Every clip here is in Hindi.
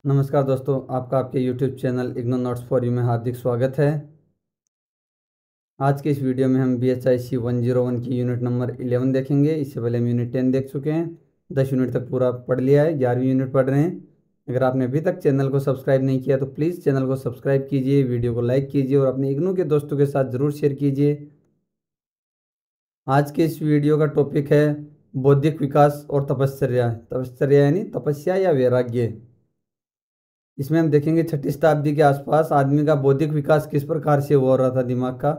नमस्कार दोस्तों, आपका आपके YouTube channel IGNOU notes for you में हार्दिक स्वागत है। आज के इस वीडियो में हम BHIC 101 की यूनिट नंबर 11 देखेंगे। इससे पहले हम यूनिट 10 देख चुके हैं। 10 यूनिट तक पूरा पढ़ लिया है, 11वीं यूनिट पढ़ रहे हैं। अगर आपने अभी तक चैनल को सब्सक्राइब नहीं किया तो प्लीज़ चैनल को सब्सक्राइब कीजिए, वीडियो को लाइक कीजिए और अपने इग्नो के दोस्तों के साथ ज़रूर शेयर कीजिए। आज के इस वीडियो का टॉपिक है बौद्धिक विकास और तपश्चर्या। तपश्चर्या यानी तपस्या या वैराग्य। इसमें हम देखेंगे 6ठी शताब्दी के आसपास आदमी का बौद्धिक विकास किस प्रकार से हो रहा था दिमाग का,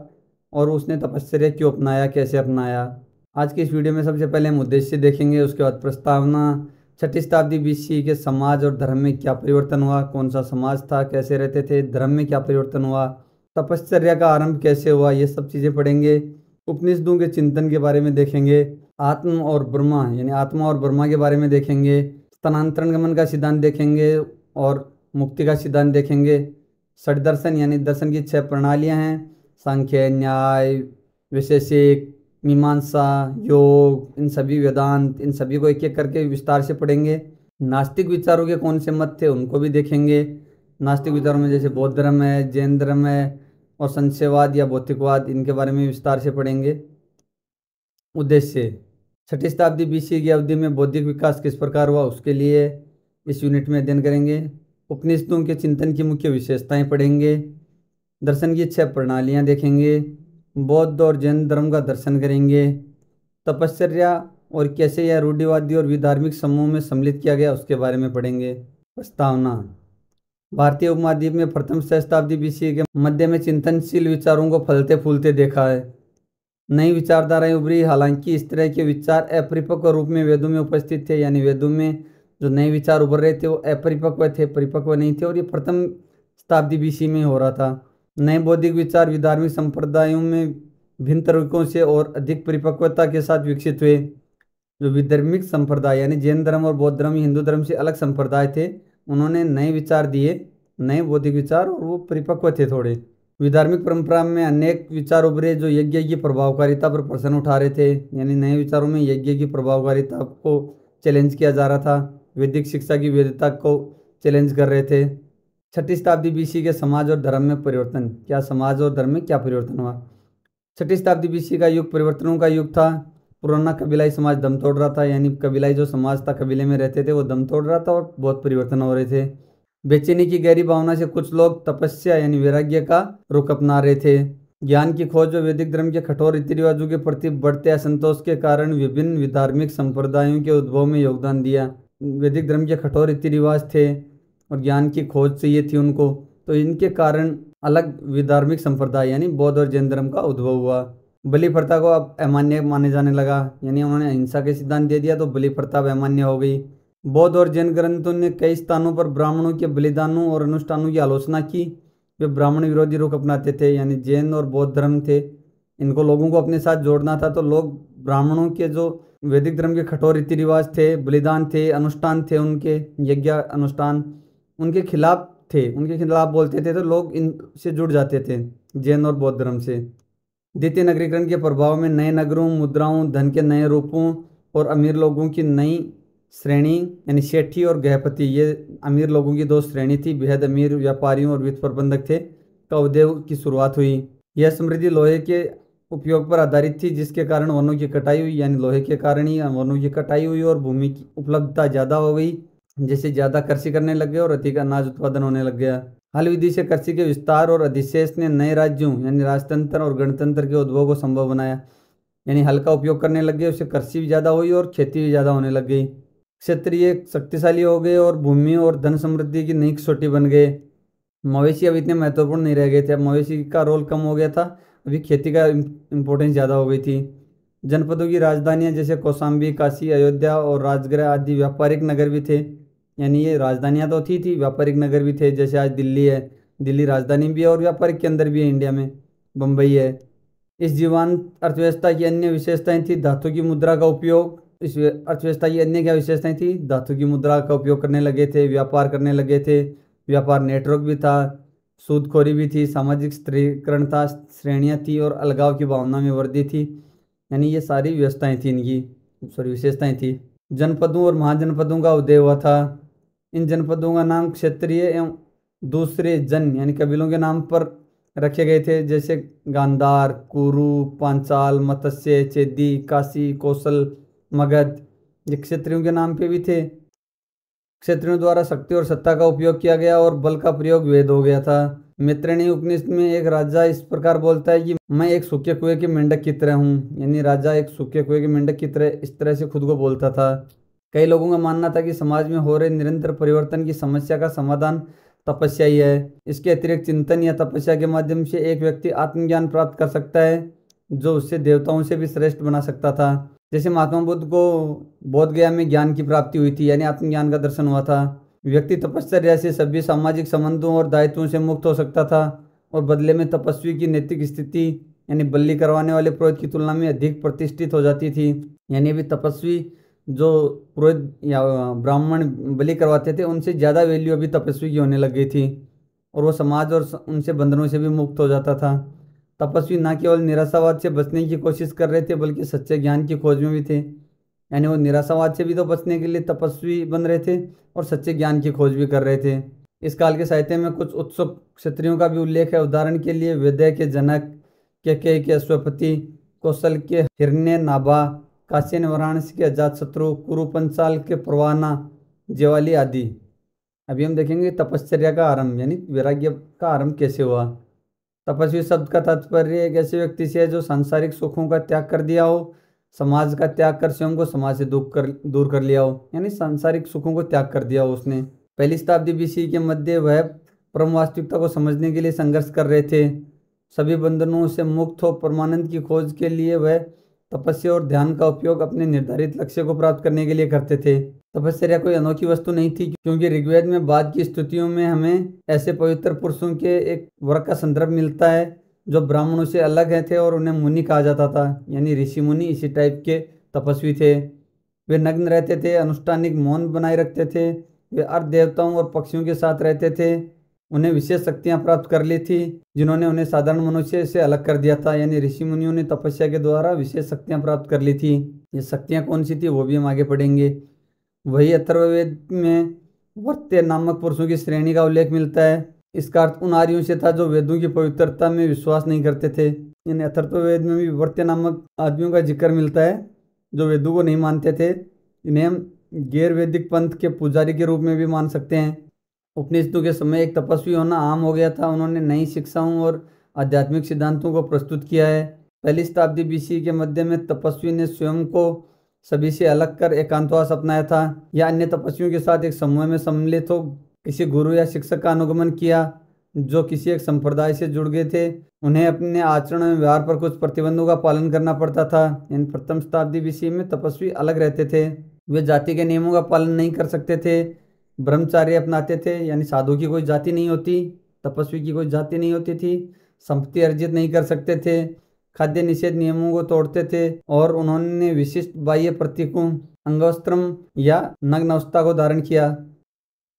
और उसने तपश्चर्या क्यों अपनाया, कैसे अपनाया। आज की इस वीडियो में सबसे पहले हम उद्देश्य देखेंगे, उसके बाद प्रस्तावना, 6ठी शताब्दी BC के समाज और धर्म में क्या परिवर्तन हुआ, कौन सा समाज था, कैसे रहते थे, धर्म में क्या परिवर्तन हुआ, तपश्चर्या का आरंभ कैसे हुआ, ये सब चीज़ें पढ़ेंगे। उपनिषदों के चिंतन के बारे में देखेंगे। आत्म और ब्रह्मा यानी आत्मा और ब्रह्मा के बारे में देखेंगे। स्थानांतरण गमन का सिद्धांत देखेंगे और मुक्ति का सिद्धांत देखेंगे। षड दर्शन यानी दर्शन की 6 प्रणालियां हैं, सांख्य, न्याय, वैशेषिक, मीमांसा, योग, इन सभी वेदांत, इन सभी को एक एक करके विस्तार से पढ़ेंगे। नास्तिक विचारों के कौन से मत थे उनको भी देखेंगे। नास्तिक विचारों में जैसे बौद्ध धर्म है, जैन धर्म है और संशयवाद या भौतिकवाद, इनके बारे में विस्तार से पढ़ेंगे। उद्देश्य, 6ठी शताब्दी BC की अवधि में बौद्धिक विकास किस प्रकार हुआ, उसके लिए इस यूनिट में अध्ययन करेंगे। उपनिषदों के चिंतन की मुख्य विशेषताएं पढ़ेंगे। दर्शन की 6 प्रणालियां देखेंगे। बौद्ध और जैन धर्म का दर्शन करेंगे। तपश्चर्या और कैसे यह रूढ़िवादी और विधार्मिक समूह में सम्मिलित किया गया, उसके बारे में पढ़ेंगे। प्रस्तावना, भारतीय उपमहाद्वीप में प्रथम सहस्त्राब्दी BC के मध्य में चिंतनशील विचारों को फलते फूलते देखा है। नई विचारधाराएं उभरी, हालांकि इस तरह के विचार अपरिपक्व रूप में वेदों में उपस्थित थे, यानी वेदों में जो नए विचार उभर रहे थे वो अपरिपक्व थे, परिपक्व नहीं थे, और ये प्रथम शताब्दी BC में हो रहा था। नए बौद्धिक विचार विधार्मिक संप्रदायों में भिन्न तरीकों से और अधिक परिपक्वता के साथ विकसित हुए। जो विधर्मिक संप्रदाय यानी जैन धर्म और बौद्ध धर्म हिंदू धर्म से अलग संप्रदाय थे, उन्होंने नए विचार दिए, नए बौद्धिक विचार, और वो परिपक्व थे थोड़े। विधार्मिक परंपरा में अनेक विचार उभरे जो यज्ञ की प्रभावकारिता पर प्रश्न उठा रहे थे, यानी नए विचारों में यज्ञ की प्रभावकारिता को चैलेंज किया जा रहा था, वैदिक शिक्षा की वैधता को चैलेंज कर रहे थे। 6ठी शताब्दी BC के समाज और धर्म में परिवर्तन, क्या समाज और धर्म में क्या परिवर्तन हुआ। 6ठी शताब्दी BC का युग परिवर्तनों का युग था। पुराना कबीलाई समाज दम तोड़ रहा था, यानी कबीलाई जो समाज था, कबीले में रहते थे, वो दम तोड़ रहा था और बहुत परिवर्तन हो रहे थे। बेचैनी की गहरी भावना से कुछ लोग तपस्या यानी वैराग्य का रुख अपना रहे थे। ज्ञान की खोज और वैदिक धर्म के कठोर रीति रिवाजों के प्रति बढ़ते असंतोष के कारण विभिन्न धार्मिक संप्रदायों के उद्भव में योगदान दिया। वैदिक धर्म के कठोर रीति रिवाज थे और ज्ञान की खोज चाहिए थी उनको, तो इनके कारण अलग विधार्मिक संप्रदाय यानी बौद्ध और जैन धर्म का उद्भव हुआ। बलि प्रथा को अब अमान्य माने जाने लगा, यानी उन्होंने अहिंसा के सिद्धांत दे दिया तो बलि प्रथा अब अमान्य हो गई। बौद्ध और जैन ग्रंथों ने कई स्थानों पर ब्राह्मणों के बलिदानों और अनुष्ठानों की आलोचना की। वे ब्राह्मण विरोधी रुख अपनाते थे, यानी जैन और बौद्ध धर्म थे, इनको लोगों को अपने साथ जोड़ना था, तो लोग ब्राह्मणों के जो वैदिक धर्म के कठोर रीति रिवाज थे, बलिदान थे, अनुष्ठान थे, उनके यज्ञ अनुष्ठान, उनके खिलाफ थे, उनके खिलाफ बोलते थे, तो लोग इनसे जुड़ जाते थे जैन और बौद्ध धर्म से। द्वितीय नगरीकरण के प्रभाव में नए नगरों, मुद्राओं, धन के नए रूपों और अमीर लोगों की नई श्रेणी यानी सेठी और गृहपति, ये अमीर लोगों की 2 श्रेणी थी, बेहद अमीर व्यापारियों और वित्त प्रबंधक थे, का उदय की शुरुआत हुई। यह समृद्धि लोहे के उपयोग पर आधारित थी, जिसके कारण वनों की कटाई हुई, यानी लोहे के कारण ही वनों की कटाई हुई और भूमि की उपलब्धता ज़्यादा हो गई, जैसे ज़्यादा कृषि करने लग गए और अधिक अनाज उत्पादन होने लग गया। हल विधि से कृषि के विस्तार और अधिशेष ने नए राज्यों यानी राजतंत्र और गणतंत्र के उद्भव को संभव बनाया, यानी हल का उपयोग करने लग गए, उससे कृषि भी ज़्यादा हुई और खेती भी ज़्यादा होने लग गई। क्षत्रिय शक्तिशाली हो गए और भूमि और धन समृद्धि की नई कसौटी बन गए। मवेशी अब इतने महत्वपूर्ण नहीं रह गए थे, अब मवेशी का रोल कम हो गया था, अभी खेती का इम्पोर्टेंस ज़्यादा हो गई थी। जनपदों की राजधानियाँ जैसे कौशाम्बी, काशी, अयोध्या और राजगृह आदि व्यापारिक नगर भी थे, यानी ये राजधानियाँ तो थी व्यापारिक नगर भी थे, जैसे आज दिल्ली है, दिल्ली राजधानी भी है और व्यापारिक केंद्र भी है इंडिया में, बम्बई है। इस जीवांत अर्थव्यवस्था की अन्य विशेषताएं थी धातु की मुद्रा का उपयोग। इस अर्थव्यवस्था की अन्य क्या विशेषताएं थी, धातु की मुद्रा का उपयोग करने लगे थे, व्यापार करने लगे थे, व्यापार नेटवर्क भी था, सूदखोरी भी थी, सामाजिक स्त्रीकरण था, श्रेणियाँ थी और अलगाव की भावना में वृद्धि थी, यानी ये सारी व्यवस्थाएं थी, इनकी विशेषताएं थी। जनपदों और महाजनपदों का उदय हुआ था। इन जनपदों का नाम क्षत्रिय एवं दूसरे जन यानी कबीलों के नाम पर रखे गए थे, जैसे गांधार, कुरु, पांचाल, मत्स्य, चेदी, काशी, कौशल, मगध। ये क्षत्रियों के नाम पे भी थे। क्षत्रियों द्वारा शक्ति और सत्ता का उपयोग किया गया और बल का प्रयोग वेद हो गया था। मैत्रेयी उपनिषद में एक राजा इस प्रकार बोलता है कि मैं एक सूखे कुएं के मेंढक की तरह हूँ, यानी राजा एक सूखे कुएं के मेंढक की तरह इस तरह से खुद को बोलता था। कई लोगों का मानना था कि समाज में हो रहे निरंतर परिवर्तन की समस्या का समाधान तपस्या ही है। इसके अतिरिक्त चिंतन या तपस्या के माध्यम से एक व्यक्ति आत्मज्ञान प्राप्त कर सकता है, जो उससे देवताओं से भी श्रेष्ठ बना सकता था। जैसे महात्मा बुद्ध को बोध गया में ज्ञान की प्राप्ति हुई थी, यानी आत्मज्ञान का दर्शन हुआ था। व्यक्ति तपस्या से सभी सामाजिक संबंधों और दायित्वों से मुक्त हो सकता था और बदले में तपस्वी की नैतिक स्थिति यानी बलि करवाने वाले पुरोहित की तुलना में अधिक प्रतिष्ठित हो जाती थी। यानी अभी तपस्वी जो पुरोहित या ब्राह्मण बलि करवाते थे उनसे ज़्यादा वैल्यू अभी तपस्वी की होने लग गई थी और वो समाज और उनसे बंधनों से भी मुक्त हो जाता था। तपस्वी न केवल निराशावाद से बचने की कोशिश कर रहे थे बल्कि सच्चे ज्ञान की खोज में भी थे। यानी वो निराशावाद से भी तो बचने के लिए तपस्वी बन रहे थे और सच्चे ज्ञान की खोज भी कर रहे थे। इस काल के साहित्य में कुछ उत्सुक क्षत्रियों का भी उल्लेख है। उदाहरण के लिए वेदय के जनक, केकय के अश्वपति, कौशल के हिरण्यनाभा, काशी ने वाराणसी के अजातशत्रु, कुरु पंचाल के परवाना, ज्वाली आदि। अभी हम देखेंगे तपश्चर्या का आरंभ यानी वैराग्य का आरंभ कैसे हुआ। तपस्वी शब्द का तात्पर्य एक ऐसे व्यक्ति से है जो सांसारिक सुखों का त्याग कर दिया हो, समाज का त्याग कर स्वयं को समाज से दूर कर लिया हो, यानी सांसारिक सुखों को त्याग कर दिया हो उसने। पहली शताब्दी बीसी के मध्य वह परम वास्तविकता को समझने के लिए संघर्ष कर रहे थे। सभी बंधनों से मुक्त हो परमानंद की खोज के लिए वह तपस्या और ध्यान का उपयोग अपने निर्धारित लक्ष्य को प्राप्त करने के लिए करते थे। तपस्या कोई अनोखी वस्तु नहीं थी, क्योंकि ऋग्वेद में बाद की स्तुतियों में हमें ऐसे पवित्र पुरुषों के एक वर्ग का संदर्भ मिलता है जो ब्राह्मणों से अलग है थे और उन्हें मुनि कहा जाता था, यानी ऋषि मुनि इसी टाइप के तपस्वी थे। वे नग्न रहते थे, अनुष्ठानिक मौन बनाए रखते थे, वे अर्ध देवताओं और पक्षियों के साथ रहते थे। उन्हें विशेष शक्तियां प्राप्त कर ली थी जिन्होंने उन्हें साधारण मनुष्य से अलग कर दिया था, यानी ऋषि मुनियों ने तपस्या के द्वारा विशेष शक्तियां प्राप्त कर ली थी। ये शक्तियां कौन सी थी वो भी हम आगे पढ़ेंगे। वही अथर्ववेद में वर्त्य नामक पुरुषों की श्रेणी का उल्लेख मिलता है। इसका अर्थ उन आर्यों से था जो वेदों की पवित्रता में विश्वास नहीं करते थे। इन अथर्ववेद में भी वर्त्य नामक आदमियों का जिक्र मिलता है जो वेदों को नहीं मानते थे। इन्हें हम गैर वैदिक पंथ के पुजारी के रूप में भी मान सकते हैं। उपनिषदों के समय एक तपस्वी होना आम हो गया था। उन्होंने नई शिक्षाओं और आध्यात्मिक सिद्धांतों को प्रस्तुत किया है। पहली शताब्दी बीसी के मध्य में तपस्वी ने स्वयं को सभी से अलग कर एकांतवास अपनाया था या अन्य तपस्वियों के साथ एक समूह में सम्मिलित हो किसी गुरु या शिक्षक का अनुगमन किया जो किसी एक संप्रदाय से जुड़ गए थे। उन्हें अपने आचरण में व्यवहार पर कुछ प्रतिबंधों का पालन करना पड़ता था। इन प्रथम शताब्दी बीसी में तपस्वी अलग रहते थे। वे जाति के नियमों का पालन नहीं कर सकते थे, ब्रह्मचार्य अपनाते थे, यानी साधु की कोई जाति नहीं होती, तपस्वी की कोई जाति नहीं होती थी, संपत्ति अर्जित नहीं कर सकते थे, खाद्य निषेध नियमों को तोड़ते थे और उन्होंने विशिष्ट बाह्य प्रतीकों अंगवस्त्रम या नग्न अवस्था को धारण किया।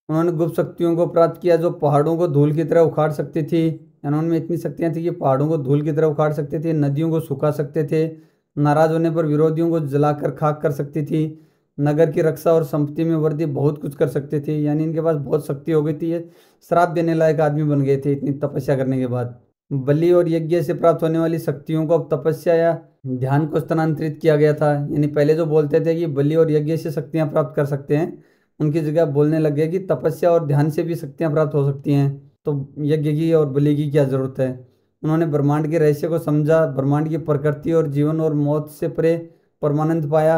उन्होंने गुप्त शक्तियों को प्राप्त किया जो पहाड़ों को धूल की तरह उखाड़ सकती थी। उनमें इतनी शक्तियां थी कि पहाड़ों को धूल की तरह उखाड़ सकते थे, नदियों को सुखा सकते थे, नाराज होने पर विरोधियों को जलाकर खाक कर सकती थी, नगर की रक्षा और संपत्ति में वृद्धि, बहुत कुछ कर सकते थे। यानी इनके पास बहुत शक्ति हो गई थी। ये श्राप देने लायक आदमी बन गए थे इतनी तपस्या करने के बाद। बलि और यज्ञ से प्राप्त होने वाली शक्तियों को अब तपस्या या ध्यान को स्थानांतरित किया गया था। यानी पहले जो बोलते थे कि बलि और यज्ञ से शक्तियां प्राप्त कर सकते हैं, उनकी जगह बोलने लग गए कि तपस्या और ध्यान से भी शक्तियां प्राप्त हो सकती हैं, तो यज्ञ की और बलि की क्या जरूरत है। उन्होंने ब्रह्मांड के रहस्य को समझा, ब्रह्मांड की प्रकृति और जीवन और मौत से परे परमानंद पाया।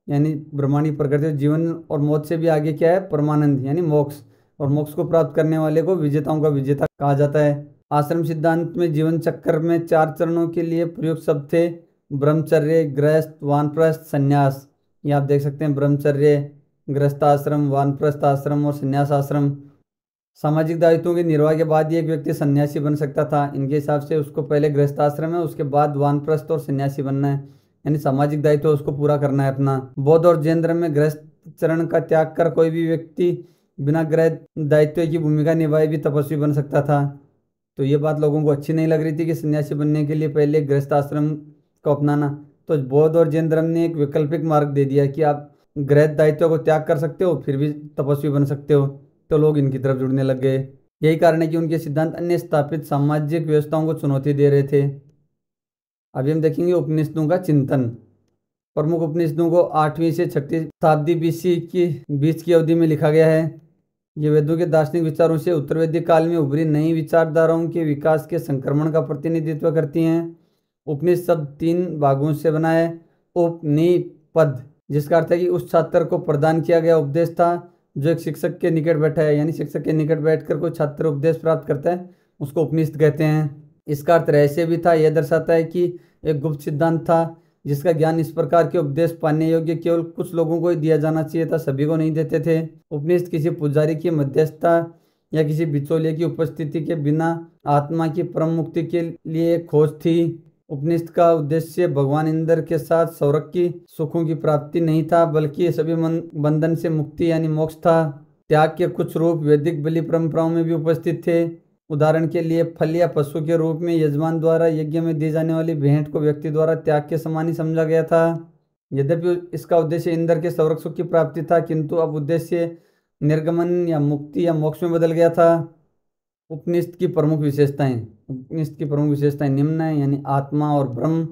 यानी ब्रह्मांड की प्रकृति, जीवन और मौत से भी आगे क्या है, परमानंद यानी मोक्ष। और मोक्ष को प्राप्त करने वाले को विजेताओं का विजेता कहा जाता है। आश्रम सिद्धांत में जीवन चक्र में 4 चरणों के लिए प्रयुक्त शब्द थे, ब्रह्मचर्य, गृहस्थ, वानप्रस्थ, संन्यास। ये आप देख सकते हैं, ब्रह्मचर्य, गृहस्थाश्रम, वानप्रस्थ आश्रम और संन्यास आश्रम। सामाजिक दायित्वों के निर्वाह के बाद ही एक व्यक्ति सन्यासी बन सकता था। इनके हिसाब से उसको पहले गृहस्थाश्रम है, उसके बाद वानप्रस्थ और सन्यासी बनना है, यानी सामाजिक दायित्व उसको पूरा करना है अपना। बौद्ध और जैन धर्म में गृहस्थ चरण का त्याग कर कोई भी व्यक्ति बिना गृह दायित्व की भूमिका निभाए भी तपस्वी बन सकता था। तो ये बात लोगों को अच्छी नहीं लग रही थी कि सन्यासी बनने के लिए पहले गृहस्थ आश्रम को अपनाना। तो बौद्ध और जैन धर्म ने एक वैकल्पिक मार्ग दे दिया कि आप गृह दायित्व को त्याग कर सकते हो फिर भी तपस्वी बन सकते हो, तो लोग इनकी तरफ जुड़ने लग गए। यही कारण है कि उनके सिद्धांत अन्य स्थापित सामाजिक व्यवस्थाओं को चुनौती दे रहे थे। अभी हम देखेंगे उपनिषदों का चिंतन। प्रमुख उपनिषदों को 8वीं से 6वीं शताब्दी बीसी की बीच की अवधि में लिखा गया है। ये वेदों के दार्शनिक विचारों से उत्तर वैदिक काल में उभरी नई विचारधाराओं के विकास के संक्रमण का प्रतिनिधित्व करती हैं। उपनिषद शब्द 3 भागों से बना है। उपनिपद, जिसका अर्थ है कि उस छात्र को प्रदान किया गया उपदेश था जो एक शिक्षक के निकट बैठा है, यानी शिक्षक के निकट बैठकर कोई छात्र उपदेश प्राप्त करता है, उसको उपनिषद कहते हैं। इसका अर्थ रहस्य भी था। यह दर्शाता है कि एक गुप्त सिद्धांत था जिसका ज्ञान इस प्रकार के उपदेश पाने योग्य केवल कुछ लोगों को ही दिया जाना चाहिए था, सभी को नहीं देते थे। उपनिषद किसी पुजारी की मध्यस्थता या किसी बिचौलिए की उपस्थिति के बिना आत्मा की परम मुक्ति के लिए एक खोज थी। उपनिषद का उद्देश्य भगवान इंद्र के साथ स्वर्ग की सुखों की प्राप्ति नहीं था, बल्कि सभी बंधन से मुक्ति यानी मोक्ष था। त्याग के कुछ रूप वैदिक बलि परंपराओं में भी उपस्थित थे। उदाहरण के लिए फल या पशु के रूप में यजमान द्वारा यज्ञ में दी जाने वाली भेंट को व्यक्ति द्वारा त्याग के समान ही समझा गया था। यद्यपि इसका उद्देश्य इंद्र के स्वर्ग सुख की प्राप्ति था, किंतु अब उद्देश्य निर्गमन या मुक्ति या मोक्ष में बदल गया था। उपनिषद की प्रमुख विशेषताएं निम्न है, यानी आत्मा और ब्रह्म,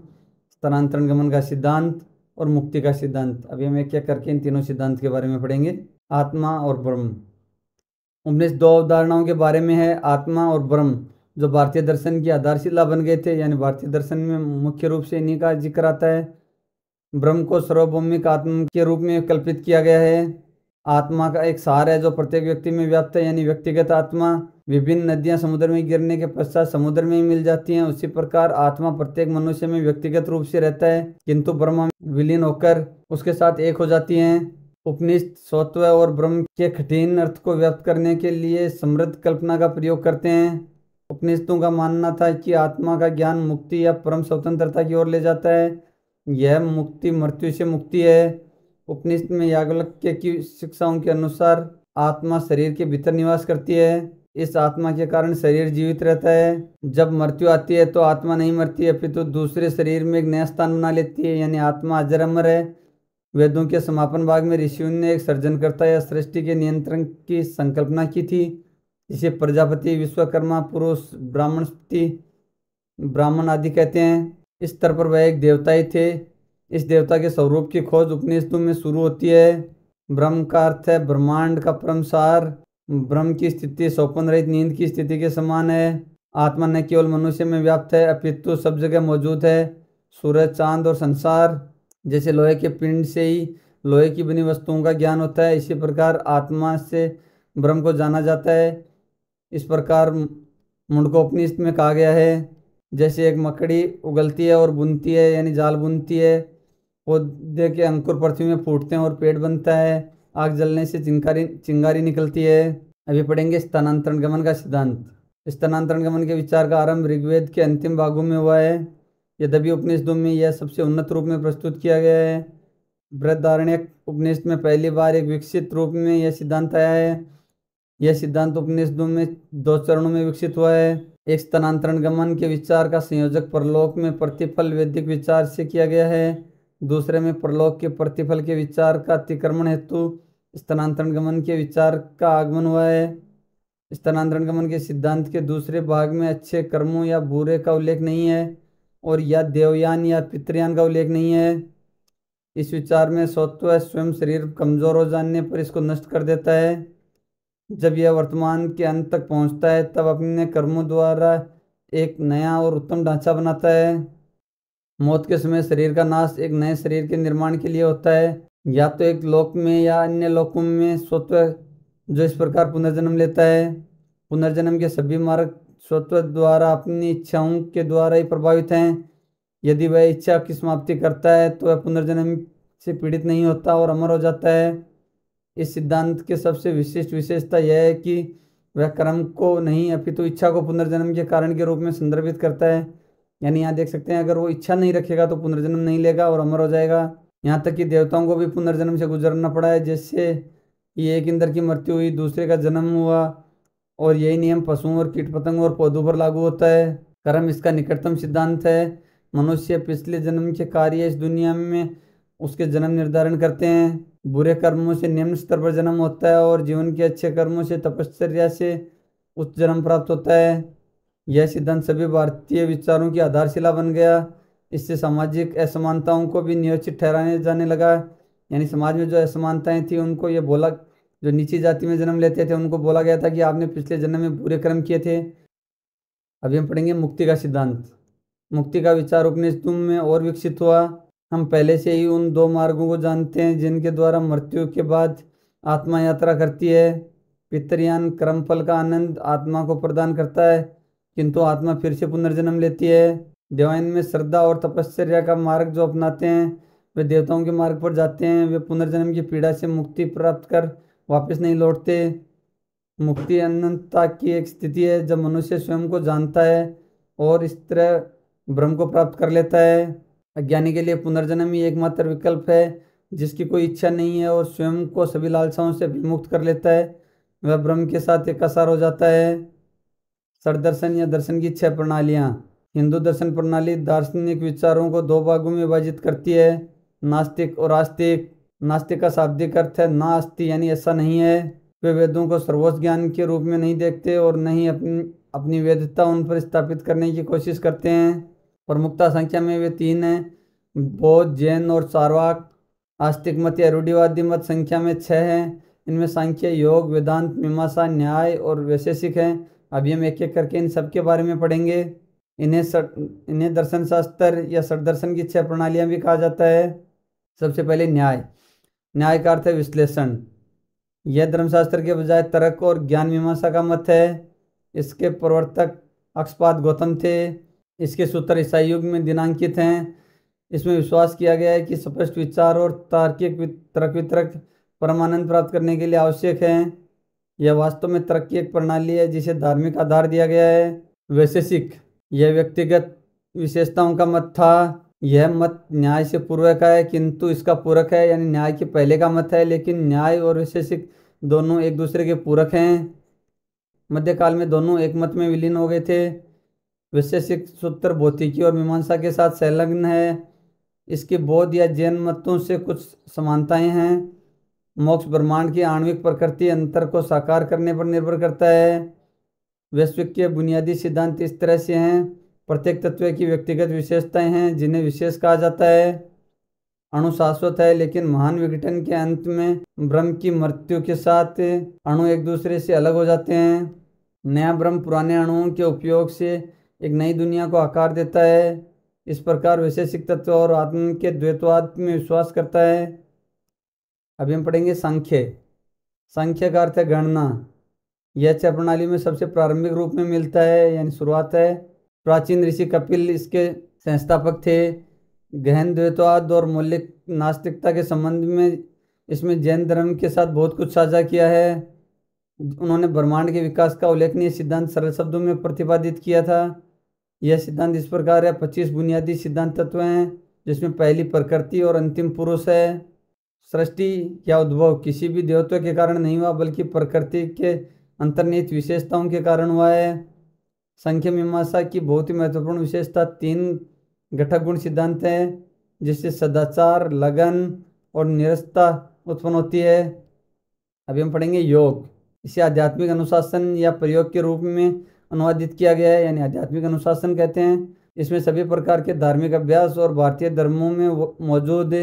स्थानांतरण गमन का सिद्धांत और मुक्ति का सिद्धांत। अभी हम एक एक करके इन तीनों सिद्धांत के बारे में पढ़ेंगे। आत्मा और ब्रह्म। उपनिषद 2 अवधारणाओं के बारे में है, आत्मा और ब्रह्म, जो भारतीय दर्शन की आधारशिला बन गए थे, यानी भारतीय दर्शन में मुख्य रूप से इन्हीं का जिक्र आता है। ब्रह्म को सार्वभौमिक आत्मा के रूप में कल्पित किया गया है। आत्मा का एक सार है जो प्रत्येक व्यक्ति में व्याप्त है, यानी व्यक्तिगत आत्मा। विभिन्न नदियां समुद्र में गिरने के पश्चात समुद्र में ही मिल जाती हैं, उसी प्रकार आत्मा प्रत्येक मनुष्य में व्यक्तिगत रूप से रहता है, किंतु ब्रह्म विलीन होकर उसके साथ एक हो जाती हैं। उपनिषद स्वत्व और ब्रह्म के कठिन अर्थ को व्यक्त करने के लिए समृद्ध कल्पना का प्रयोग करते हैं। उपनिषदों का मानना था कि आत्मा का ज्ञान मुक्ति या परम स्वतंत्रता की ओर ले जाता है। यह मुक्ति मृत्यु से मुक्ति है। उपनिषद में याज्ञवल्क्य की शिक्षाओं के अनुसार आत्मा शरीर के भीतर निवास करती है। इस आत्मा के कारण शरीर जीवित रहता है। जब मृत्यु आती है तो आत्मा नहीं मरती है, फिर तो दूसरे शरीर में एक नया स्थान बना लेती है, यानी आत्मा अजर अमर है। वेदों के समापन भाग में ऋषियों ने एक सृजनकर्ता या सृष्टि के नियंत्रण की संकल्पना की थी, जिसे प्रजापति, विश्वकर्मा, पुरुष, ब्राह्मण आदि कहते हैं। इस स्तर पर वह एक देवता ही थे। इस देवता के स्वरूप की खोज उपनिषदों में शुरू होती है। ब्रह्म का अर्थ है ब्रह्मांड का परम सार। ब्रह्म की स्थिति स्वप्न रहित नींद की स्थिति के समान है। आत्मा न केवल मनुष्य में व्याप्त है, अपितु सब जगह मौजूद है। सूरज, चांद और संसार जैसे लोहे के पिंड से ही लोहे की बनी वस्तुओं का ज्ञान होता है, इसी प्रकार आत्मा से ब्रह्म को जाना जाता है। इस प्रकार मुंडकोपनिषद में कहा गया है, जैसे एक मकड़ी उगलती है और बुनती है, यानी जाल बुनती है। पौधे के अंकुर पृथ्वी में फूटते हैं और पेड़ बनता है। आग जलने से चिंगारी निकलती है। अभी पढ़ेंगे स्थानांतरण गमन का सिद्धांत। स्थानांतरण गमन के विचार का आरंभ ऋग्वेद के अंतिम भागों में हुआ है। यद्यपि उपनिषदों में यह सबसे उन्नत रूप में प्रस्तुत किया गया है। बृहदारण्यक उपनिषद में पहली बार एक विकसित रूप में यह सिद्धांत आया है। यह सिद्धांत उपनिषदों में 2 चरणों में विकसित हुआ है। एक स्थानांतरण गमन के विचार का संयोजक परलोक में प्रतिफल वैदिक विचार से किया गया है। दूसरे में परलोक के प्रतिफल के विचार का अतिक्रमण हेतु स्थानांतरण गमन के विचार का आगमन हुआ है। स्थानांतरण गमन के सिद्धांत के दूसरे भाग में अच्छे कर्मों या बुरे का उल्लेख नहीं है, और या देवयान या पितृयान का उल्लेख नहीं है। इस विचार में स्वतः स्वयं शरीर कमजोर हो जाने पर इसको नष्ट कर देता है। जब यह वर्तमान के अंत तक पहुंचता है तब अपने कर्मों द्वारा एक नया और उत्तम ढांचा बनाता है। मौत के समय शरीर का नाश एक नए शरीर के निर्माण के लिए होता है, या तो एक लोक में या अन्य लोकों में स्वतः, जो इस प्रकार पुनर्जन्म लेता है। पुनर्जन्म के सभी मार्ग स्वतः द्वारा अपनी इच्छाओं के द्वारा ही प्रभावित हैं। यदि वह इच्छा की समाप्ति करता है तो वह पुनर्जन्म से पीड़ित नहीं होता और अमर हो जाता है। इस सिद्धांत के सबसे विशिष्ट विशेषता यह है कि वह कर्म को नहीं अपितु इच्छा को पुनर्जन्म के कारण के रूप में संदर्भित करता है। यानी यहाँ देख सकते हैं, अगर वो इच्छा नहीं रखेगा तो पुनर्जन्म नहीं लेगा और अमर हो जाएगा। यहाँ तक कि देवताओं को भी पुनर्जन्म से गुजरना पड़ा है। जैसे ये एक इंद्र की मृत्यु हुई, दूसरे का जन्म हुआ, और यही नियम पशुओं और कीट पतंगों और पौधों पर लागू होता है। कर्म इसका निकटतम सिद्धांत है। मनुष्य पिछले जन्म के कार्य इस दुनिया में उसके जन्म निर्धारण करते हैं। बुरे कर्मों से निम्न स्तर पर जन्म होता है और जीवन के अच्छे कर्मों से तपश्चर्या से उच्च जन्म प्राप्त होता है। यह सिद्धांत सभी भारतीय विचारों की आधारशिला बन गया। इससे सामाजिक असमानताओं को भी नियोजित ठहराने जाने लगा। यानी समाज में जो असमानताएं थी उनको ये बोला, जो नीची जाति में जन्म लेते थे उनको बोला गया था कि आपने पिछले जन्म में बुरे कर्म किए थे। अभी हम पढ़ेंगे मुक्ति का सिद्धांत। मुक्ति का विचार उपनिषदों में और विकसित हुआ। हम पहले से ही उन दो मार्गों को जानते हैं जिनके द्वारा मृत्यु के बाद आत्मा यात्रा करती है। पितृयान कर्मफल का आनंद आत्मा को प्रदान करता है, किंतु आत्मा फिर से पुनर्जन्म लेती है। देवायन में श्रद्धा और तपश्चर्या का मार्ग जो अपनाते हैं वे देवताओं के मार्ग पर जाते हैं। वे पुनर्जन्म की पीड़ा से मुक्ति प्राप्त कर वापस नहीं लौटते। मुक्ति अनंतता की एक स्थिति है जब मनुष्य स्वयं को जानता है और इस तरह ब्रह्म को प्राप्त कर लेता है। अज्ञानी के लिए पुनर्जन्म ही एकमात्र विकल्प है। जिसकी कोई इच्छा नहीं है और स्वयं को सभी लालसाओं से विमुक्त कर लेता है, वह ब्रह्म के साथ एकाकार हो जाता है। षड्दर्शन या दर्शन की 6 प्रणालियाँ। हिंदू दर्शन प्रणाली दार्शनिक विचारों को 2 भागों में विभाजित करती है, नास्तिक और आस्तिक। नास्तिक का शाब्दिक अर्थ है ना अस्ति, यानी ऐसा नहीं है। वे वेदों को सर्वोच्च ज्ञान के रूप में नहीं देखते और न ही अपनी वैधता उन पर स्थापित करने की कोशिश करते हैं। प्रमुखता संख्या में वे 3 हैं, बौद्ध, जैन और चार्वाक। आस्तिक मत या रूढ़िवादी मत संख्या में 6 हैं। इनमें सांख्य, योग, वेदांत, मीमांसा, न्याय और वैशेषिक हैं। अभी हम एक एक करके इन सब के बारे में पढ़ेंगे। इन्हें दर्शन शास्त्र या षड्दर्शन की 6 प्रणालियां भी कहा जाता है। सबसे पहले न्याय। न्याय का अर्थ है विश्लेषण। यह धर्मशास्त्र के बजाय तर्क और ज्ञान मीमांसा का मत है। इसके प्रवर्तक अक्षपाद गौतम थे। इसके सूत्र ईसाई युग में दिनांकित हैं। इसमें विश्वास किया गया है कि स्पष्ट विचार और तार्किक तर्क वितर्क परमानंद प्राप्त करने के लिए आवश्यक है। यह वास्तव में तर्क की एक प्रणाली है जिसे धार्मिक आधार दिया गया है। वैशेषिक, यह व्यक्तिगत विशेषताओं का मत था। यह मत न्याय से पूर्व का है किंतु इसका पूरक है, यानी न्याय के पहले का मत है, लेकिन न्याय और वैशेषिक दोनों एक दूसरे के पूरक हैं। मध्यकाल में दोनों एक मत में विलीन हो गए थे। वैशेषिक सूत्र भौतिकी और मीमांसा के साथ संलग्न है। इसके बौद्ध या जैन मतों से कुछ समानताएं हैं। मोक्ष ब्रह्मांड की आणविक प्रकृति अंतर को साकार करने पर निर्भर करता है। वैश्विक के बुनियादी सिद्धांत इस तरह से हैं। प्रत्येक तत्व की व्यक्तिगत विशेषताएं हैं जिन्हें विशेष कहा जाता है। अणु शाश्वत है, लेकिन महान विघटन के अंत में ब्रह्म की मृत्यु के साथ अणु एक दूसरे से अलग हो जाते हैं। नया ब्रह्म पुराने अणुओं के उपयोग से एक नई दुनिया को आकार देता है। इस प्रकार वैशेषिक तत्व और आत्म के द्वैतवाद में विश्वास करता है। अभी हम पढ़ेंगे सांख्य। सांख्य का अर्थ है गणना। यह 6 प्रणाली में सबसे प्रारंभिक रूप में मिलता है, यानी शुरुआत है। प्राचीन ऋषि कपिल इसके संस्थापक थे। गहन द्वैतवाद और मौलिक नास्तिकता के संबंध में इसमें जैन धर्म के साथ बहुत कुछ साझा किया है। उन्होंने ब्रह्मांड के विकास का उल्लेखनीय सिद्धांत सरल शब्दों में प्रतिपादित किया था। यह सिद्धांत इस प्रकार है। 25 बुनियादी सिद्धांत तत्व हैं, जिसमें पहली प्रकृति और अंतिम पुरुष है। सृष्टि या उद्भव किसी भी देवत्व के कारण नहीं हुआ, बल्कि प्रकृति के अंतर्निहित विशेषताओं के कारण हुआ है। संख्य मीमांसा की बहुत ही महत्वपूर्ण विशेषता 3 घटक गुण सिद्धांत है, जिससे सदाचार, लगन और निरस्ता उत्पन्न होती है। अभी हम पढ़ेंगे योग। इसे आध्यात्मिक अनुशासन या प्रयोग के रूप में अनुवादित किया गया है, यानी आध्यात्मिक अनुशासन कहते हैं। इसमें सभी प्रकार के धार्मिक अभ्यास और भारतीय धर्मों में मौजूद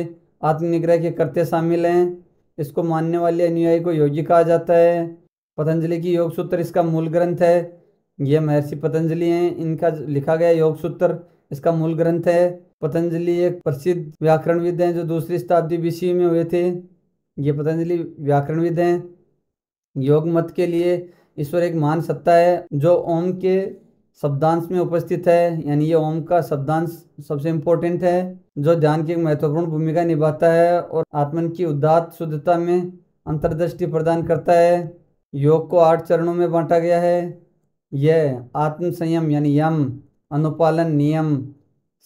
आत्मनिग्रह के कर्ते शामिल हैं। इसको मानने वाले अनुयायी को योगी कहा जाता है। पतंजलि की योग सूत्र इसका मूल ग्रंथ है। यह महर्षि पतंजलि हैं, इनका लिखा गया योग सूत्र इसका मूल ग्रंथ है। पतंजलि एक प्रसिद्ध व्याकरणविद हैं जो 2री शताब्दी BC में हुए थे। ये पतंजलि व्याकरणविद हैं। योग मत के लिए ईश्वर एक महान सत्ता है जो ओम के शब्दांश में उपस्थित है, यानी ये ओम का शब्दांश सबसे इम्पोर्टेंट है, जो ध्यान की एक महत्वपूर्ण भूमिका निभाता है और आत्मन की उदात्त शुद्धता में अंतर्दृष्टि प्रदान करता है। योग को 8 चरणों में बांटा गया है। यह आत्म संयम यानी यम, अनुपालन नियम,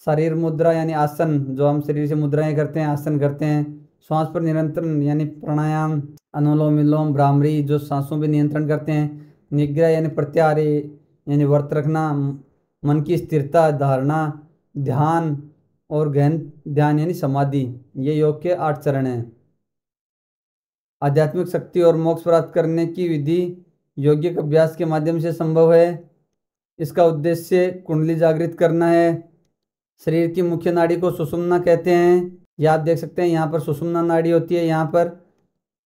शरीर मुद्रा यानी आसन, जो हम शरीर से मुद्राएं करते हैं, आसन करते हैं, श्वास पर नियंत्रण यानी प्राणायाम, अनुलोम विलोम, भ्रामरी जो सांसों पर नियंत्रण करते हैं, निग्रह यानी प्रत्याहार यानी व्रत रखना, मन की स्थिरता, धारणा, ध्यान, और गहन ध्यान यानी समाधि, ये योग के 8 चरण हैं। आध्यात्मिक शक्ति और मोक्ष प्राप्त करने की विधि योगिक अभ्यास के माध्यम से संभव है। इसका उद्देश्य कुंडली जागृत करना है। शरीर की मुख्य नाड़ी को सुषुम्ना कहते हैं। यह आप देख सकते हैं, यहाँ पर सुषुम्ना नाड़ी होती है, यहाँ पर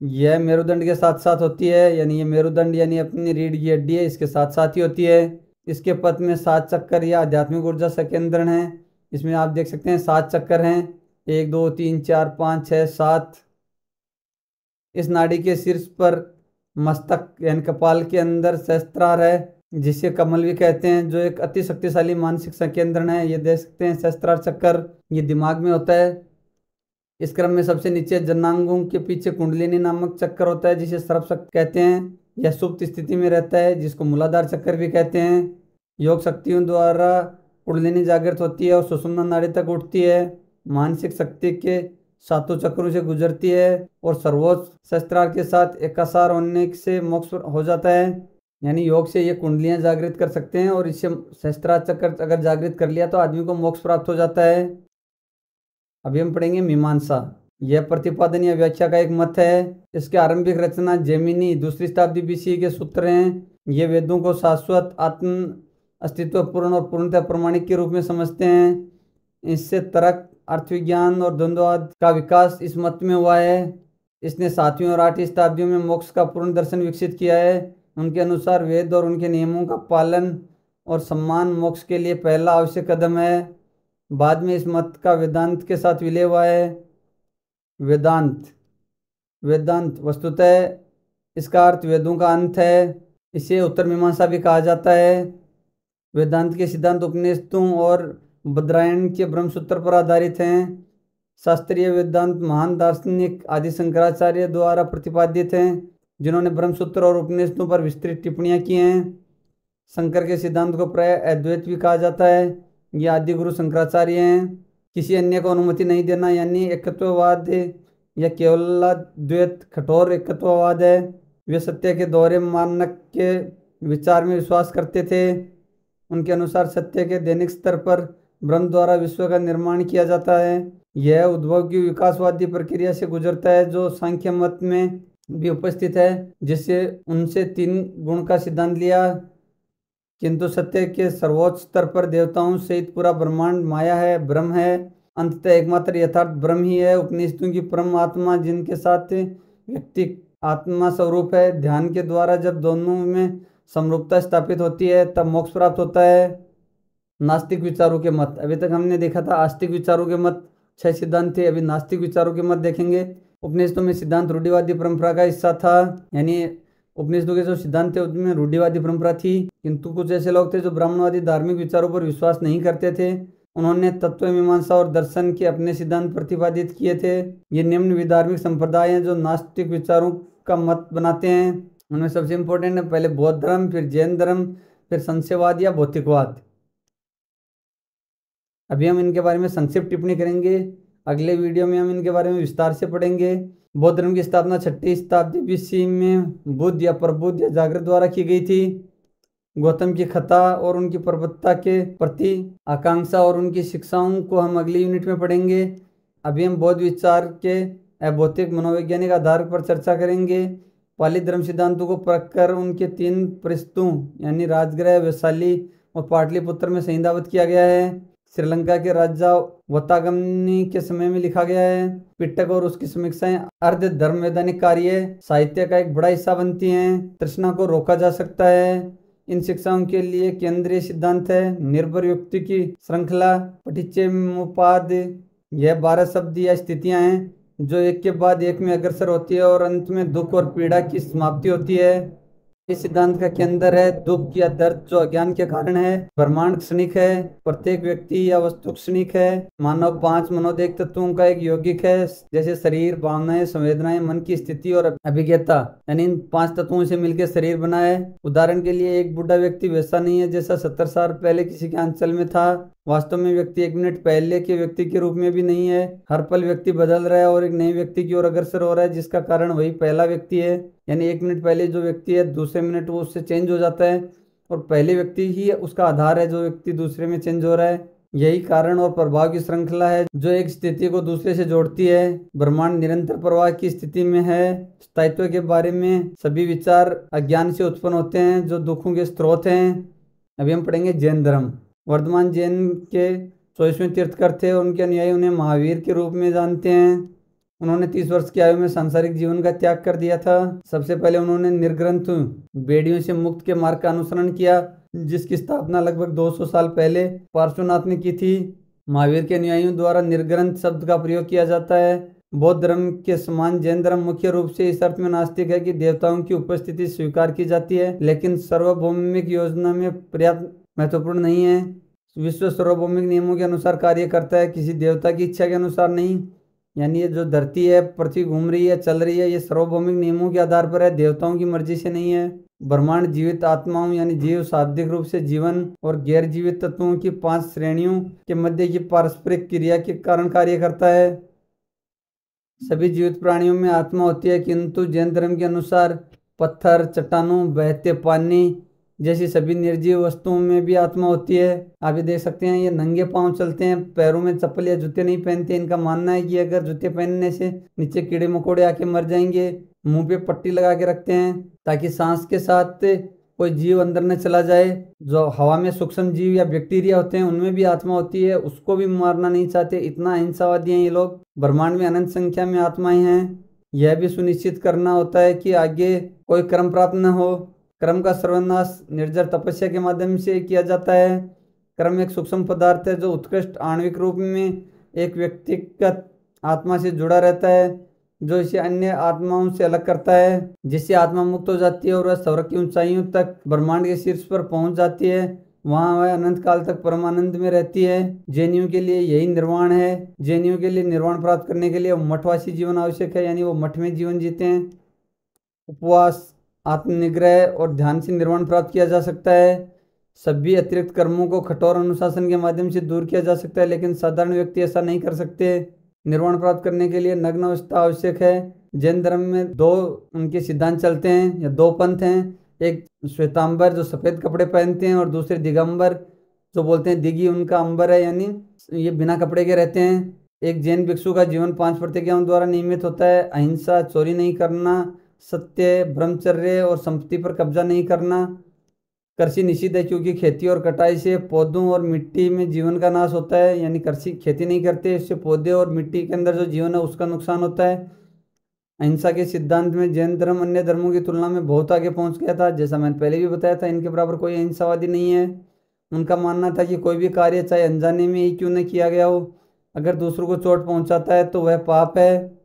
यह मेरुदंड के साथ साथ होती है, यानी ये मेरुदंड यानी अपनी रीढ़ की हड्डी है, इसके साथ साथ ही होती है। इसके पथ में 7 चक्कर या आध्यात्मिक ऊर्जा संकेंद्रण है। इसमें आप देख सकते हैं 7 चक्कर हैं, 1 2 3 4 5 6 7। इस नाड़ी के शीर्ष पर मस्तक यानी कपाल के अंदर सहस्त्रार है, जिसे कमल भी कहते हैं, जो एक अति शक्तिशाली मानसिक संकेंद्रण है। ये देख सकते हैं सहस्त्रार चक्कर, ये दिमाग में होता है। इस क्रम में सबसे नीचे जनांगों के पीछे कुंडलिनी नामक चक्कर होता है, जिसे सर्पशक्ति कहते हैं। यह सुप्त स्थिति में रहता है, जिसको मूलाधार चक्कर भी कहते हैं। योग शक्तियों द्वारा कुंडलिनी जागृत होती है और सुषुम्ना नाड़ी तक उठती है। मानसिक शक्ति के 7 चक्रों से गुजरती है और सर्वोच्च सहस्त्रार के साथ एकासार होने से मोक्ष हो जाता है। यानी योग से ये कुंडलियां जागृत कर सकते हैं और इससे सहस्त्रार चक्कर अगर जागृत कर लिया तो आदमी को मोक्ष प्राप्त हो जाता है। अभी हम पढ़ेंगे मीमांसा। यह प्रतिपादन या व्याख्या का एक मत है। इसके आरंभिक रचना जैमिनी 2री शताब्दी BC के सूत्र हैं। ये वेदों को शाश्वत, आत्म अस्तित्वपूर्ण और पूर्णतः प्रमाणिक के रूप में समझते हैं। इससे तर्क, अर्थविज्ञान और द्वंद्ववाद का विकास इस मत में हुआ है। इसने 7वीं और 8वीं शताब्दियों में मोक्ष का पूर्ण दर्शन विकसित किया है। उनके अनुसार वेद और उनके नियमों का पालन और सम्मान मोक्ष के लिए पहला आवश्यक कदम है। बाद में इस मत का वेदांत के साथ विलय हुआ है। वेदांत वस्तुतः इसका अर्थ वेदों का अंत है। इसे उत्तर मीमांसा भी कहा जाता है। वेदांत के सिद्धांत उपनिषदों और बद्रायण के ब्रह्मसूत्र पर आधारित हैं। शास्त्रीय वेदांत महान दार्शनिक आदि शंकराचार्य द्वारा प्रतिपादित हैं, जिन्होंने ब्रह्मसूत्र और उपनिषदों पर विस्तृत टिप्पणियां की हैं। शंकर के सिद्धांत को प्राय अद्वैत भी कहा जाता है। ये आदि गुरु शंकराचार्य हैं। किसी अन्य को अनुमति नहीं देना यानी एकत्ववाद या केवलाद्वैत कठोर एकत्ववाद है। वे सत्य के दोहरे मानक के विचार में विश्वास करते थे। उनके अनुसार सत्य के दैनिक स्तर पर ब्रह्म द्वारा विश्व का निर्माण किया जाता है। यह उद्भव की विकासवादी प्रक्रिया से गुजरता है, जो सांख्य मत में भी उपस्थित है, जिससे उनसे 3 गुण का सिद्धांत लिया। किंतु सत्य के सर्वोच्च स्तर पर देवताओं सहित पूरा ब्रह्मांड माया है, ब्रह्म है। अंततः एकमात्र यथार्थ ब्रह्म ही है। उपनिषदों की परम आत्मा, जिनके साथ व्यक्ति आत्मा स्वरूप है, ध्यान के द्वारा जब दोनों में समरूपता स्थापित होती है तब मोक्ष प्राप्त होता है। नास्तिक विचारों के मत। अभी तक हमने देखा था आस्तिक विचारों के मत 6 सिद्धांत थे। अभी नास्तिक विचारों के मत देखेंगे। उपनिषदों में सिद्धांत रूढ़िवादी परंपरा का हिस्सा था, यानी उपनिषदों के जो सिद्धांत थे उनमें रूढ़िवादी परंपरा थी। किंतु कुछ ऐसे लोग थे जो ब्राह्मणवादी धार्मिक विचारों पर विश्वास नहीं करते थे। उन्होंने तत्व मीमांसा और दर्शन के अपने सिद्धांत प्रतिपादित किए थे। ये निम्न विधार्मिक संप्रदाय हैं जो नास्तिक विचारों का मत बनाते हैं। उनमें सबसे इम्पोर्टेंट है पहले बौद्ध धर्म, फिर जैन धर्म, फिर संशयवाद या भौतिकवाद। अभी हम इनके बारे में संक्षिप्त टिप्पणी करेंगे। अगले वीडियो में हम इनके बारे में विस्तार से पढ़ेंगे। बौद्ध धर्म की स्थापना 6वीं शताब्दी BC में बुद्ध या प्रबुद्ध या जागृत द्वारा की गई थी। गौतम की कथा और उनकी प्रबुद्धता के प्रति आकांक्षा और उनकी शिक्षाओं को हम अगली यूनिट में पढ़ेंगे। अभी हम बौद्ध विचार के अभौतिक मनोवैज्ञानिक आधार पर चर्चा करेंगे। पाली धर्म सिद्धांतों को परखकर उनके 3 परिस्तों यानी राजगृह, वैशाली और पाटलिपुत्र में संहिताबद्ध किया गया है। श्रीलंका के राजा वतागमनी के समय में लिखा गया है। पिटक और उसकी समीक्षाएं अर्ध धर्म वैधानिक कार्य साहित्य का एक बड़ा हिस्सा बनती हैं। तृष्णा को रोका जा सकता है। इन शिक्षाओं के लिए केंद्रीय सिद्धांत है निर्भर युक्ति की श्रृंखला, पटिच्चसमुप्पाद। यह 12 शब्द या स्थितियां हैं जो एक के बाद एक में अग्रसर होती है और अंत में दुख और पीड़ा की समाप्ति होती है। इस सिद्धांत का केंद्र है दुख या दर्द जो अज्ञान के कारण है। ब्रह्मांड क्षणिक है, प्रत्येक व्यक्ति या वस्तु क्षणिक है। मानव 5 मनोदेह तत्वों का एक यौगिक है, जैसे शरीर, भावनाएं, संवेदनाएं, मन की स्थिति और अभिज्ञता, यानी इन 5 तत्वों से मिलकर शरीर बना है। उदाहरण के लिए एक बूढ़ा व्यक्ति वैसा नहीं है जैसा 70 साल पहले किसी के अंचल में था। वास्तव में व्यक्ति 1 मिनट पहले के व्यक्ति के रूप में भी नहीं है। हर पल व्यक्ति बदल रहा है और एक नए व्यक्ति की ओर अग्रसर हो रहा है, जिसका कारण वही पहला व्यक्ति है। यानी 1 मिनट पहले जो व्यक्ति है दूसरे मिनट वो उससे चेंज हो जाता है और पहले व्यक्ति ही उसका आधार है जो व्यक्ति दूसरे में चेंज हो रहा है। यही कारण और प्रभाव की श्रृंखला है जो एक स्थिति को दूसरे से जोड़ती है। ब्रह्मांड निरंतर प्रवाह की स्थिति में है। स्थायित्व के बारे में सभी विचार अज्ञान से उत्पन्न होते हैं जो दुखों के स्रोत हैं। अभी हम पढ़ेंगे जैन धर्म। वर्धमान जैन के 24वें तीर्थकर थे और उनके अनुयायी उन्हें महावीर के रूप में जानते हैं। उन्होंने 30 वर्ष की आयु में सांसारिक जीवन का त्याग कर दिया था। सबसे पहले उन्होंने निर्ग्रंथ बेड़ियों से मुक्त के मार्ग का अनुसरण किया जिसकी स्थापना लगभग 200 साल पहले पार्श्वनाथ ने की थी। महावीर के अनुयायियों द्वारा निर्ग्रंथ शब्द का प्रयोग किया जाता है। बौद्ध धर्म के समान जैन धर्म मुख्य रूप से इस अर्थ में नास्तिक है कि देवताओं की उपस्थिति स्वीकार की जाती है लेकिन सार्वभौमिक योजना में पर्याप्त महत्वपूर्ण नहीं है। विश्व सार्वभौमिक नियमों के अनुसार कार्य करता है, किसी देवता की इच्छा के अनुसार नहीं। यानी ये जो धरती है, पृथ्वी घूम रही है, चल रही है, ये सार्वभौमिक नियमों के आधार पर है, देवताओं की मर्जी से नहीं है। ब्रह्मांड जीवित आत्माओं यानी जीव शाब्दिक रूप से जीवन और गैर जीवित तत्वों की 5 श्रेणियों के मध्य की पारस्परिक क्रिया के कारण कार्य करता है। सभी जीवित प्राणियों में आत्मा होती है किंतु जैन धर्म के अनुसार पत्थर, चट्टानों, बहते पानी जैसी सभी निर्जीव वस्तुओं में भी आत्मा होती है। आप ये देख सकते हैं, ये नंगे पांव चलते हैं, पैरों में चप्पल या जूते नहीं पहनते। इनका मानना है कि अगर जूते पहनने से नीचे कीड़े मकोड़े आके मर जाएंगे। मुंह पे पट्टी लगा के रखते हैं ताकि सांस के साथ कोई जीव अंदर न चला जाए। जो हवा में सूक्ष्म जीव या बैक्टीरिया होते हैं उनमें भी आत्मा होती है, उसको भी मारना नहीं चाहते। इतना अहिंसावादी हैं ये लोग। ब्रह्मांड में अनंत संख्या में आत्माएं हैं। यह भी सुनिश्चित करना होता है कि आगे कोई कर्म प्राप्त न हो। कर्म का सर्वनाश निर्जर तपस्या के माध्यम से किया जाता है। कर्म एक सूक्ष्म पदार्थ है जो उत्कृष्ट आणविक रूप में एक व्यक्तिगत आत्मा से जुड़ा रहता है जो इसे अन्य आत्माओं से अलग करता है, जिससे आत्मा मुक्त हो जाती है और वह स्वर्ग की ऊंचाइयों तक ब्रह्मांड के शीर्ष पर पहुंच जाती है। वहां वह अनंत काल तक परमानंद में रहती है। जैनियों के लिए यही निर्वाण है। जैनियों के लिए निर्वाण प्राप्त करने के लिए मठवासी जीवन आवश्यक है, यानी वो मठ में जीवन जीते हैं। उपवास, आत्मनिग्रह और ध्यान से निर्वाण प्राप्त किया जा सकता है। सभी अतिरिक्त कर्मों को कठोर अनुशासन के माध्यम से दूर किया जा सकता है लेकिन साधारण व्यक्ति ऐसा नहीं कर सकते। निर्वाण प्राप्त करने के लिए नग्न अवस्था आवश्यक है। जैन धर्म में 2 उनके सिद्धांत चलते हैं या 2 पंथ हैं। एक श्वेतांबर जो सफ़ेद कपड़े पहनते हैं और दूसरे दिगंबर जो बोलते हैं दिगी उनका अंबर है, यानी ये बिना कपड़े के रहते हैं। एक जैन भिक्षु का जीवन 5 प्रतिज्ञाओं द्वारा नियमित होता है। अहिंसा, चोरी नहीं करना, सत्य, ब्रह्मचर्य और संपत्ति पर कब्जा नहीं करना। कृषि निषिद्ध है क्योंकि खेती और कटाई से पौधों और मिट्टी में जीवन का नाश होता है, यानी कृषि खेती नहीं करते, इससे पौधे और मिट्टी के अंदर जो जीवन है उसका नुकसान होता है। अहिंसा के सिद्धांत में जैन धर्म अन्य धर्मों की तुलना में बहुत आगे पहुंच गया था। जैसा मैंने पहले भी बताया था, इनके बराबर कोई अहिंसावादी नहीं है। उनका मानना था कि कोई भी कार्य चाहे अनजाने में ही क्यों न किया गया हो, अगर दूसरों को चोट पहुंचाता है तो वह पाप है।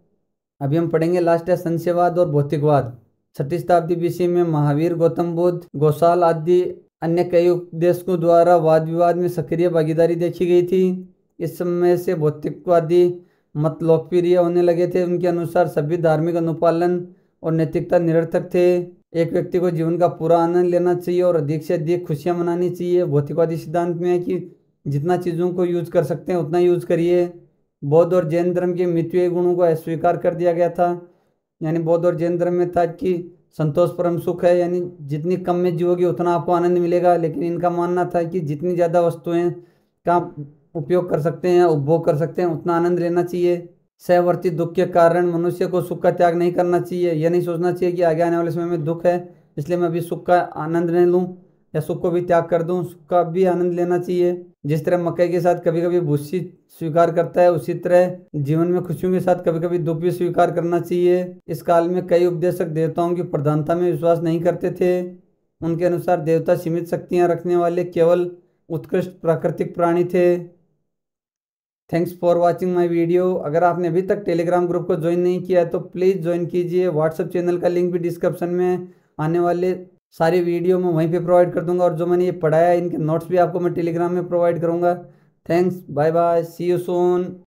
अभी हम पढ़ेंगे लास्ट है संशयवाद और भौतिकवाद। 6ठी शताब्दी बीसी में महावीर, गौतम बुद्ध, गोसाल आदि अन्य कई उपदेशकों द्वारा वाद विवाद में सक्रिय भागीदारी देखी गई थी। इस समय से भौतिकवादी मत लोकप्रिय होने लगे थे। उनके अनुसार सभी धार्मिक अनुपालन और नैतिकता निरर्थक थे। एक व्यक्ति को जीवन का पूरा आनंद लेना चाहिए और अधिक से अधिक खुशियां मनानी चाहिए। भौतिकवादी सिद्धांत में है कि जितना चीज़ों को यूज कर सकते हैं उतना यूज करिए। बौद्ध और जैन धर्म के मितव्ययी गुणों को अस्वीकार कर दिया गया था। यानी बौद्ध और जैन धर्म में था कि संतोष परम सुख है, यानी जितनी कम में जियोगे उतना आपको आनंद मिलेगा। लेकिन इनका मानना था कि जितनी ज़्यादा वस्तुएं का उपयोग कर सकते हैं, उपभोग कर सकते हैं, उतना आनंद लेना चाहिए। सहवर्ती दुख के कारण मनुष्य को सुख का त्याग नहीं करना चाहिए। यह नहीं सोचना चाहिए कि आगे आने वाले समय में दुख है इसलिए मैं अभी सुख का आनंद नहीं लूँ या सुख को भी त्याग कर दूँ। सुख का भी आनंद लेना चाहिए। जिस तरह मकई के साथ कभी कभी भूसी स्वीकार करता है, उसी तरह जीवन में खुशियों के साथ कभी कभी दुख भी स्वीकार करना चाहिए। इस काल में कई उपदेशक देवताओं की प्रधानता में विश्वास नहीं करते थे। उनके अनुसार देवता सीमित शक्तियां रखने वाले केवल उत्कृष्ट प्राकृतिक प्राणी थे। Thanks for watching my video. अगर आपने अभी तक टेलीग्राम ग्रुप को ज्वाइन नहीं किया है तो प्लीज़ ज्वाइन कीजिए। व्हाट्सएप चैनल का लिंक भी डिस्क्रिप्शन में आने वाले सारी वीडियो मैं वहीं पे प्रोवाइड कर दूंगा और जो मैंने ये पढ़ाया है इनके नोट्स भी आपको मैं टेलीग्राम में प्रोवाइड करूंगा। Thanks, bye bye, see you soon.